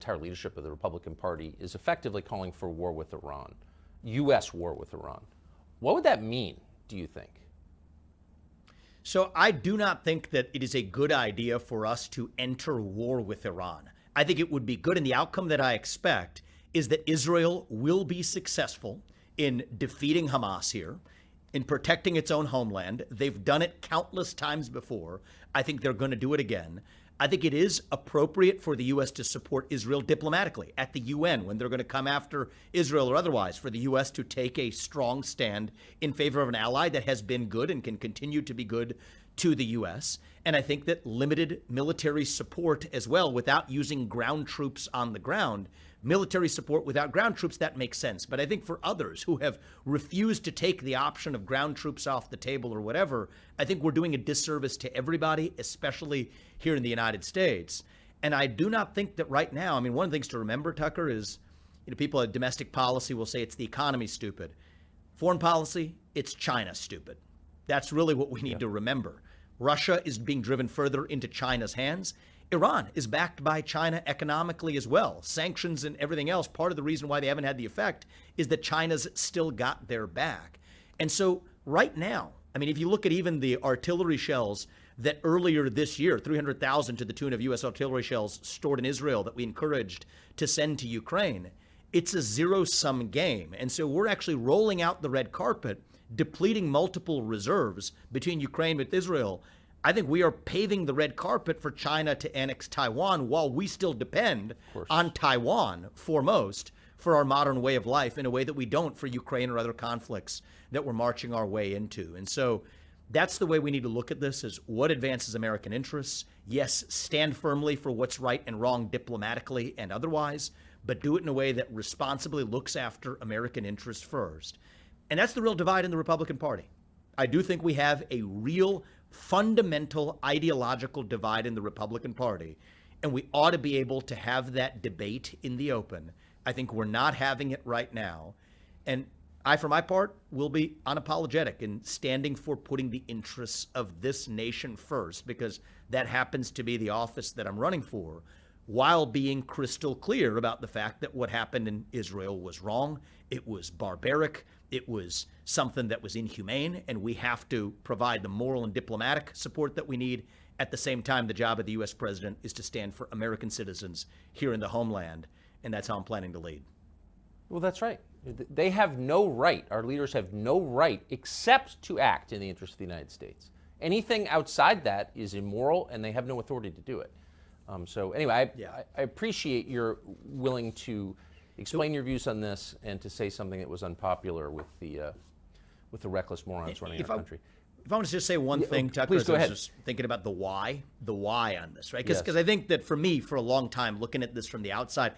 entire leadership of the Republican Party is effectively calling for war with Iran, U.S. war with Iran. What would that mean, do you think? So I do not think that it is a good idea for us to enter war with Iran. I think it would be good, and the outcome that I expect is that Israel will be successful in defeating Hamas here, in protecting its own homeland. They've done it countless times before. I think they're going to do it again. I think it is appropriate for the U.S. to support Israel diplomatically at the UN when they're going to come after Israel or otherwise, for the U.S. to take a strong stand in favor of an ally that has been good and can continue to be good to the U.S. And I think that limited military support as well, without using ground troops on the ground, military support without ground troops, that makes sense. But I think for others who have refused to take the option of ground troops off the table or whatever, I think we're doing a disservice to everybody, especially here in the United States. And I do not think that right now, I mean, one of the things to remember, Tucker, is, people at domestic policy will say it's the economy stupid. Foreign policy, it's China stupid. That's really what we need to remember. Russia is being driven further into China's hands. Iran is backed by China economically as well. Sanctions and everything else, part of the reason why they haven't had the effect is that China's still got their back. And so right now, I mean, if you look at even the artillery shells that earlier this year, 300,000 to the tune of U.S. artillery shells stored in Israel that we encouraged to send to Ukraine, it's a zero-sum game. And so we're actually rolling out the red carpet, depleting multiple reserves between Ukraine and Israel. I think we are paving the red carpet for China to annex Taiwan while we still depend on Taiwan foremost for our modern way of life in a way that we don't for Ukraine or other conflicts that we're marching our way into. And so that's the way we need to look at this, is what advances American interests. Yes, stand firmly for what's right and wrong diplomatically and otherwise, but do it in a way that responsibly looks after American interests first. And that's the real divide in the Republican Party. I do think we have a real fundamental ideological divide in the Republican Party, and we ought to be able to have that debate in the open. I think we're not having it right now. And I, for my part, will be unapologetic in standing for putting the interests of this nation first, because that happens to be the office that I'm running for, while being crystal clear about the fact that what happened in Israel was wrong. It was barbaric. It was something that was inhumane, and we have to provide the moral and diplomatic support that we need. At the same time, the job of the U.S. president is to stand for American citizens here in the homeland, and that's how I'm planning to lead. Well, that's right. They have no right, our leaders have no right except to act in the interest of the United States. Anything outside that is immoral, and they have no authority to do it. So anyway, I appreciate your willing to explain your views on this and to say something that was unpopular with the reckless morons running our country. If I want to just say one thing, Tucker, please go ahead. I was just thinking about the why on this, right? Because I think that for me, for a long time, looking at this from the outside,